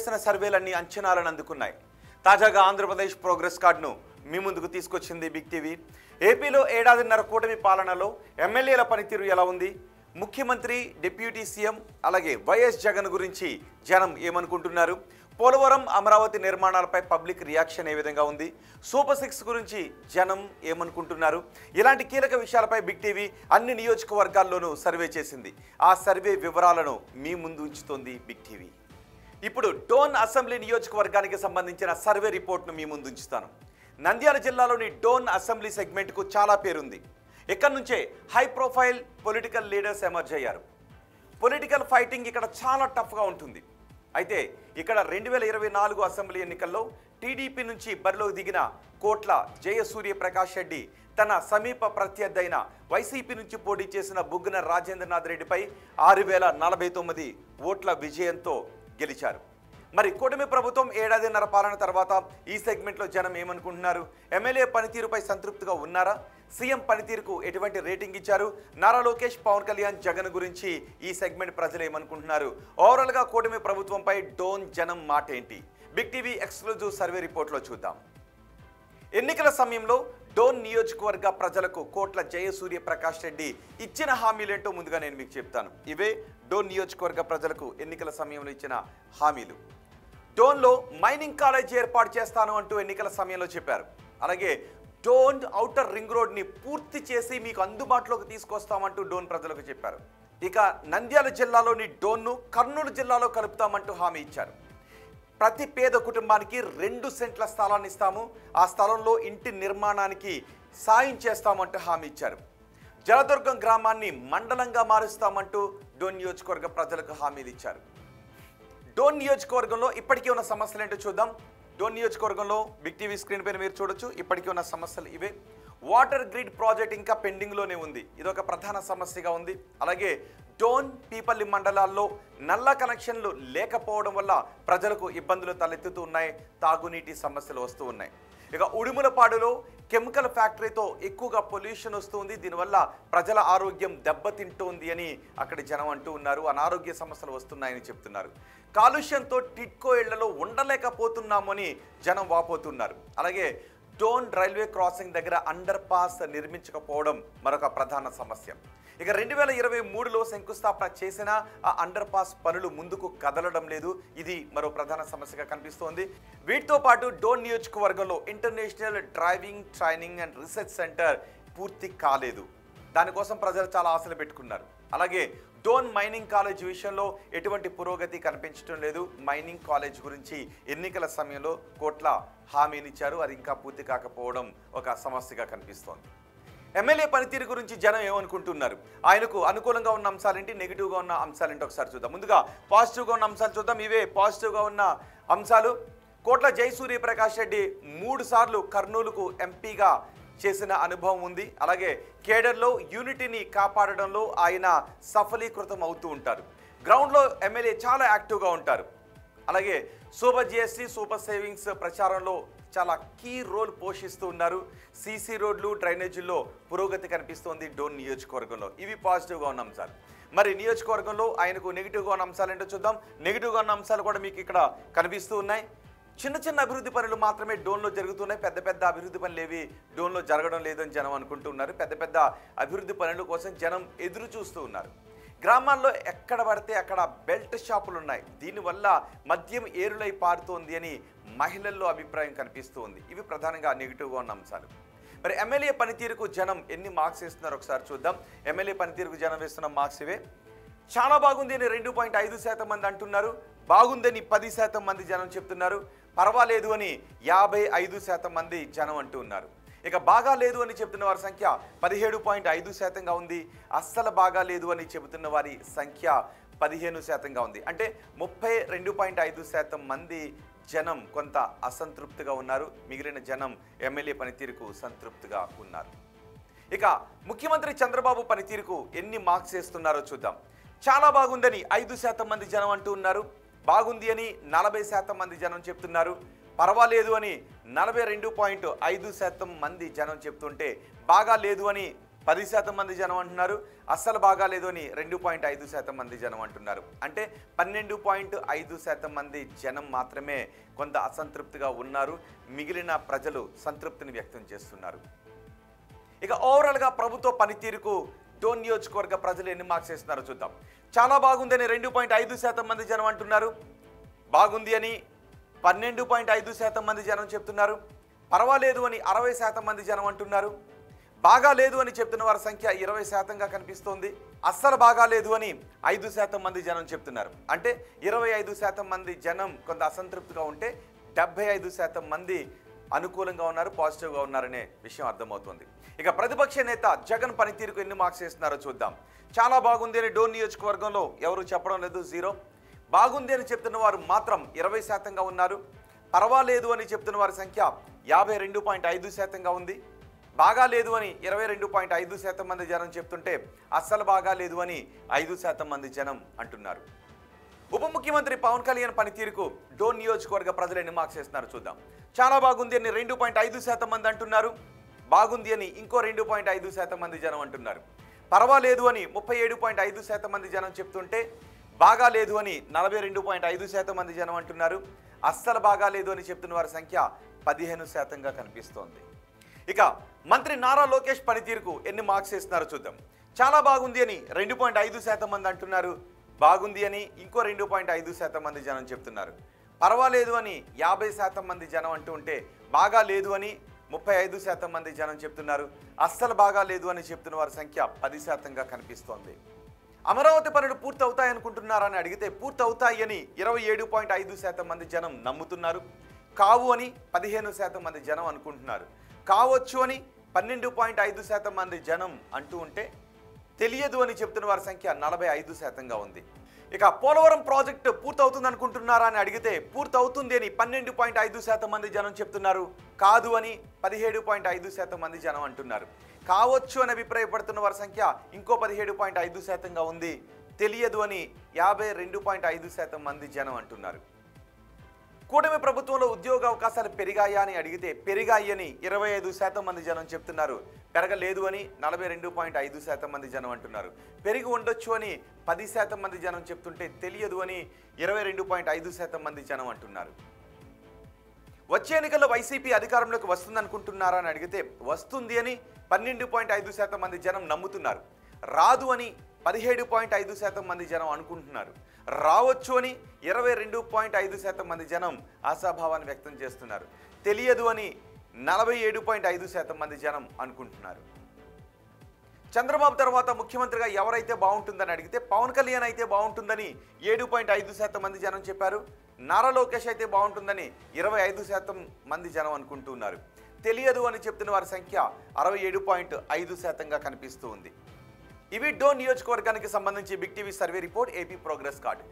చేసిన సర్వేలన్నీ అంచనాలను అందుకున్నాయి. తాజాగా ఆంధ్రప్రదేశ్ ప్రోగ్రెస్ కార్డును మీ ముందుకు తీసుకొచ్చింది బిగ్ టీవీ. ఏపీలో ఏడాదిన్నర కూటమి పాలనలో ఎమ్మెల్యేల పనితీరు ఎలా ఉంది, ముఖ్యమంత్రి, డిప్యూటీ సీఎం అలాగే వైఎస్ జగన్ గురించి జనం ఏమనుకుంటున్నారు, పోలవరం, అమరావతి నిర్మాణాలపై పబ్లిక్ రియాక్షన్ ఏ విధంగా ఉంది, సూపర్ 6 గురించి జనం ఏమనుకుంటున్నారు, ఇలాంటి కీలక విషయాలపై బిగ్ టీవీ అన్ని నియోజకవర్గాల్లోనూ సర్వే చేసింది. ఆ సర్వే వివరాలను మీ ముందు ఉంచుతోంది బిగ్ టీవీ. ఇప్పుడు డోన్ అసెంబ్లీ నియోజకవర్గానికి సంబంధించిన సర్వే రిపోర్ట్ను మీ ముందు ఉంచుతాను. నంద్యాల జిల్లాలోని డోన్ అసెంబ్లీ సెగ్మెంట్కు చాలా పేరుంది. ఇక్కడి నుంచే high profile political leaders emerge అయ్యారు. పొలిటికల్ ఫైటింగ్ ఇక్కడ చాలా టఫ్గా ఉంటుంది. అయితే ఇక్కడ 2024 అసెంబ్లీ ఎన్నికల్లో టీడీపీ నుంచి బరిలోకి దిగిన కోట్ల జయసూర్యప్రకాష్ రెడ్డి తన సమీప ప్రత్యర్థి అయిన వైసీపీ నుంచి పోటీ చేసిన బుగ్గన రాజేంద్రనాథ్ రెడ్డిపై 6049 ఓట్ల విజయంతో గెలిచారు. మరి కూటమి ప్రభుత్వం ఏడాదిన్నర పాలన తర్వాత ఈ సెగ్మెంట్లో జనం ఏమనుకుంటున్నారు, ఎమ్మెల్యే పనితీరుపై సంతృప్తిగా ఉన్నారా, సీఎం పనితీరుకు ఎటువంటి రేటింగ్ ఇచ్చారు, నారా లోకేష్, పవన్ కళ్యాణ్, జగన్ గురించి ఈ సెగ్మెంట్ ప్రజలు ఏమనుకుంటున్నారు, ఓవరాల్గా కూటమి ప్రభుత్వంపై డోన్ జనం మాట ఏంటి, బిగ్ టీవీ ఎక్స్క్లూజివ్ సర్వే రిపోర్ట్లో చూద్దాం. ఎన్నికల సమయంలో డోన్ నియోజకవర్గ ప్రజలకు కోట్ల జయసూర్యప్రకాష్ రెడ్డి ఇచ్చిన హామీలేంటో ముందుగా నేను మీకు చెప్తాను. ఇవే డోన్ నియోజకవర్గ ప్రజలకు ఎన్నికల సమయంలో ఇచ్చిన హామీలు. డోన్లో మైనింగ్ కాలేజ్ ఏర్పాటు చేస్తాను అంటూ ఎన్నికల సమయంలో చెప్పారు. అలాగే డోన్ ఔటర్ రింగ్ రోడ్ని పూర్తి చేసి మీకు అందుబాటులోకి తీసుకొస్తామంటూ డోన్ ప్రజలకు చెప్పారు. ఇక నంద్యాల జిల్లాలోని డోన్ను కర్నూలు జిల్లాలో కలుపుతామంటూ హామీ ఇచ్చారు. ప్రతి పేద కుటుంబానికి 2 సెంట్ల స్థలాన్ని ఇస్తాము, ఆ స్థలంలో ఇంటి నిర్మాణానికి సాయం చేస్తామంటూ హామీ ఇచ్చారు. జలదుర్గం గ్రామాన్ని మండలంగా మారుస్తామంటూ డోన్ నియోజకవర్గ ప్రజలకు హామీలు ఇచ్చారు. డోన్ నియోజకవర్గంలో ఇప్పటికీ ఉన్న సమస్యలు ఏంటో చూద్దాం. డోన్ నియోజకవర్గంలో బిగ్ టీవీ స్క్రీన్ పైన మీరు చూడొచ్చు. ఇప్పటికీ ఉన్న సమస్యలు ఇవే. వాటర్ గ్రిడ్ ప్రాజెక్ట్ ఇంకా పెండింగ్లోనే ఉంది, ఇదొక ప్రధాన సమస్యగా ఉంది. అలాగే డోన్, పీపల్లి మండలాల్లో నల్ల కనెక్షన్లు లేకపోవడం వల్ల ప్రజలకు ఇబ్బందులు తలెత్తుతూ ఉన్నాయి, తాగునీటి సమస్యలు వస్తూ ఉన్నాయి. ఇక ఉడుములపాడులో కెమికల్ ఫ్యాక్టరీతో ఎక్కువగా పొల్యూషన్ వస్తుంది, దీనివల్ల ప్రజల ఆరోగ్యం దెబ్బతింటోంది అని అక్కడి జనం అంటూ ఉన్నారు, అనారోగ్య సమస్యలు వస్తున్నాయని చెప్తున్నారు. కాలుష్యంతో టిట్కో ఇళ్లలో ఉండలేకపోతున్నామని జనం వాపోతున్నారు. అలాగే డోన్ రైల్వే క్రాసింగ్ దగ్గర అండర్ పాస్ నిర్మించకపోవడం మరొక ప్రధాన సమస్య. ఇక 2023లో శంకుస్థాపన చేసిన ఆ అండర్ పాస్ పనులు ముందుకు కదలడం లేదు, ఇది మరో ప్రధాన సమస్యగా కనిపిస్తోంది. వీటితో పాటు డోన్ నియోజకవర్గంలో international driving training and research centre పూర్తి కాలేదు, దానికోసం ప్రజలు చాలా ఆశలు పెట్టుకున్నారు. అలాగే డోన్ మైనింగ్ కాలేజ్ విషయంలో ఎటువంటి పురోగతి కనిపించడం లేదు. మైనింగ్ కాలేజ్ గురించి ఎన్నికల సమయంలో కోట్ల హామీనిచ్చారు, అది ఇంకా పూర్తి కాకపోవడం ఒక సమస్యగా కనిపిస్తోంది. ఎమ్మెల్యే పనితీరు గురించి జనం ఏమనుకుంటున్నారు, ఆయనకు అనుకూలంగా ఉన్న అంశాలేంటి, నెగిటివ్గా ఉన్న అంశాలేంటి ఒకసారి చూద్దాం. ముందుగా పాజిటివ్గా ఉన్న అంశాలు చూద్దాం. ఇవే పాజిటివ్గా ఉన్న అంశాలు. కోట్ల జయసూర్యప్రకాష్ రెడ్డి 3 సార్లు కర్నూలుకు ఎంపీగా చేసిన అనుభవం ఉంది. అలాగే కేడర్లో యూనిటీని కాపాడడంలో ఆయన సఫలీకృతం అవుతూ ఉంటారు. గ్రౌండ్లో ఎమ్మెల్యే చాలా యాక్టివ్గా ఉంటారు. అలాగే సూపర్ జిఎస్టీ, సూపర్ సేవింగ్స్ ప్రచారంలో చాలా కీ రోల్ పోషిస్తూ ఉన్నారు. సీసీ రోడ్లు, డ్రైనేజీల్లో పురోగతి కనిపిస్తోంది డోన్ నియోజకవర్గంలో. ఇవి పాజిటివ్గా ఉన్న అంశాలు. మరి నియోజకవర్గంలో ఆయనకు నెగిటివ్గా ఉన్న అంశాలు ఏంటో చూద్దాం. నెగిటివ్గా ఉన్న అంశాలు కూడా మీకు ఇక్కడ కనిపిస్తూ ఉన్నాయి. చిన్న చిన్న అభివృద్ధి పనులు మాత్రమే డోన్లో జరుగుతున్నాయి, పెద్ద పెద్ద అభివృద్ధి పనులు ఏవి డోన్లో జరగడం లేదని జనం అనుకుంటున్నారు. పెద్ద పెద్ద అభివృద్ధి పనుల కోసం జనం ఎదురు చూస్తూ ఉన్నారు. గ్రామాల్లో ఎక్కడ పడితే అక్కడ బెల్ట్ షాపులు ఉన్నాయి, దీనివల్ల మద్యం ఏరులై పారుతోంది అని మహిళల్లో అభిప్రాయం కనిపిస్తూ ఉంది. ఇవి ప్రధానంగా నెగిటివ్గా ఉన్న అంశాలు. మరి ఎమ్మెల్యే పనితీరుకు జనం ఎన్ని మార్క్స్ ఇస్తున్నారో ఒకసారి చూద్దాం. ఎమ్మెల్యే పనితీరుకు జనం వేస్తున్న మార్క్స్ ఇవే. చాలా బాగుంది అని 2.5% మంది అంటున్నారు, బాగుందని 10% మంది జనం చెప్తున్నారు, పర్వాలేదు అని 55% మంది జనం అంటూ ఉన్నారు. ఇక బాగా లేదు అని చెబుతున్న వారి సంఖ్య 17.5%గా ఉంది, అస్సలు బాగా లేదు అని చెబుతున్న వారి సంఖ్య 15%గా ఉంది. అంటే 32.5% మంది జనం కొంత అసంతృప్తిగా ఉన్నారు, మిగిలిన జనం ఎమ్మెల్యే పనితీరుకు సంతృప్తిగా ఉన్నారు. ఇక ముఖ్యమంత్రి చంద్రబాబు పనితీరుకు ఎన్ని మార్క్స్ వేస్తున్నారో చూద్దాం. చాలా బాగుందని 5% మంది జనం అంటూ ఉన్నారు, బాగుంది అని 40% మంది జనం చెప్తున్నారు, పర్వాలేదు అని 42.5% మంది జనం చెప్తుంటే బాగా లేదు అని 10% మంది జనం అంటున్నారు. అస్సలు బాగాలేదు అని 2.5% మంది జనం అంటున్నారు. అంటే 12.5% మంది జనం మాత్రమే కొంత అసంతృప్తిగా ఉన్నారు. మిగిలిన ప్రజలు సంతృప్తిని వ్యక్తం చేస్తున్నారు. ఇక ఓవరాల్గా ప్రభుత్వ పనితీరుకు డోన్ నియోజకవర్గ ప్రజలు ఎన్ని మార్క్స్ ఇస్తున్నారో చూద్దాం. చాలా బాగుందని 2.5% మంది జనం అంటున్నారు. బాగుంది అని 12.5% మంది జనం చెప్తున్నారు. పర్వాలేదు అని 60% మంది జనం అంటున్నారు. బాగా లేదు అని చెప్తున్న వారి సంఖ్య 20%గా కనిపిస్తోంది. అస్సలు బాగా లేదు అని 5% మంది జనం చెప్తున్నారు. అంటే 25% మంది జనం కొంత అసంతృప్తిగా ఉంటే 75% మంది అనుకూలంగా ఉన్నారు, పాజిటివ్గా ఉన్నారనే విషయం అర్థమవుతుంది. ఇక ప్రతిపక్ష నేత జగన్ పనితీరుకు ఎన్ని మార్క్స్ ఇస్తున్నారో చూద్దాం. చాలా బాగుంది అని డోన్ నియోజకవర్గంలో ఎవరు చెప్పడం లేదు, 0. బాగుంది అని చెప్తున్న వారు మాత్రం 20%గా ఉన్నారు. పర్వాలేదు అని చెప్తున్న వారి సంఖ్య 52.5%గా ఉంది. బాగా లేదు అని 22.5% మంది జనం చెప్తుంటే అస్సలు బాగా లేదు అని 5% మంది జనం అంటున్నారు. ఉప ముఖ్యమంత్రి పవన్ కళ్యాణ్ పనితీరుకు డోన్ నియోజకవర్గ ప్రజలు ఎన్ని మార్క్స్ ఇస్తున్నారు చూద్దాం. చాలా బాగుంది అని 2.5% మంది అంటున్నారు. బాగుంది అని ఇంకో 2.5% మంది జనం అంటున్నారు. పర్వాలేదు అని 37.5% మంది జనం చెప్తుంటే బాగా లేదు అని 42.5% మంది జనం అంటున్నారు. అస్సలు బాగా లేదు అని చెప్తున్న వారి సంఖ్య 15%గా కనిపిస్తోంది. ఇక మంత్రి నారా లోకేష్ పనితీరుకు ఎన్ని మార్క్స్ ఇస్తున్నారో చూద్దాం. చాలా బాగుంది అని 2.5% మంది అంటున్నారు. బాగుంది అని ఇంకో 2.5% మంది జనం చెప్తున్నారు. పర్వాలేదు అని 50% మంది జనం అంటూ ఉంటే బాగా లేదు అని 35% మంది జనం చెప్తున్నారు. అస్సలు బాగా లేదు అని చెప్తున్న వారి సంఖ్య 10%గా కనిపిస్తోంది. అమరావతి పనులు పూర్తి అవుతాయనుకుంటున్నారని అడిగితే పూర్తి అవుతాయి అని 27.5% మంది జనం నమ్ముతున్నారు. కావు అని 15% మంది జనం అనుకుంటున్నారు. కావచ్చు అని 12.5% మంది జనం అంటూ ఉంటే తెలియదు అని చెప్తున్న వారి సంఖ్య 45%గా ఉంది. ఇక పోలవరం ప్రాజెక్టు పూర్తవుతుంది అనుకుంటున్నారా అని అడిగితే పూర్తి అవుతుంది అని 12.5% మంది జనం చెప్తున్నారు. కాదు అని 17.5% మంది జనం అంటున్నారు. కావచ్చు అని అభిప్రాయపడుతున్న వారి సంఖ్య ఇంకో 17.5%గా ఉంది. తెలియదు అని 52.5% మంది జనం అంటున్నారు. కూటమి ప్రభుత్వంలో ఉద్యోగ అవకాశాలు పెరిగాయా అని అడిగితే పెరిగాయి అని 25% మంది జనం చెప్తున్నారు. పెరగలేదు అని 42.5% మంది జనం అంటున్నారు. పెరిగి ఉండొచ్చు అని 10% మంది జనం చెప్తుంటే తెలియదు అని 22.5% మంది జనం అంటున్నారు. వచ్చే ఎన్నికల్లో వైసీపీ అధికారంలోకి వస్తుందనుకుంటున్నారా అని అడిగితే వస్తుంది అని 12.5% మంది జనం నమ్ముతున్నారు. రాదు అని 17.5% మంది జనం అనుకుంటున్నారు. రావచ్చు అని 22.5% మంది జనం ఆశాభావాన్ని వ్యక్తం చేస్తున్నారు. తెలియదు అని 47.5% మంది జనం అనుకుంటున్నారు. చంద్రబాబు తర్వాత ముఖ్యమంత్రిగా ఎవరైతే బాగుంటుందని అడిగితే పవన్ కళ్యాణ్ అయితే బాగుంటుందని 7.5% మంది జనం చెప్పారు. నారా లోకేష్ అయితే బాగుంటుందని 25% మంది జనం అనుకుంటున్నారు. తెలియదు అని చెప్తున్న వారి సంఖ్య 67.5%గా కనిపిస్తూ ఉంది. ఇవి డోన్ నియోజకవర్గానికి సంబంధించి big TV survey report, AP progress card.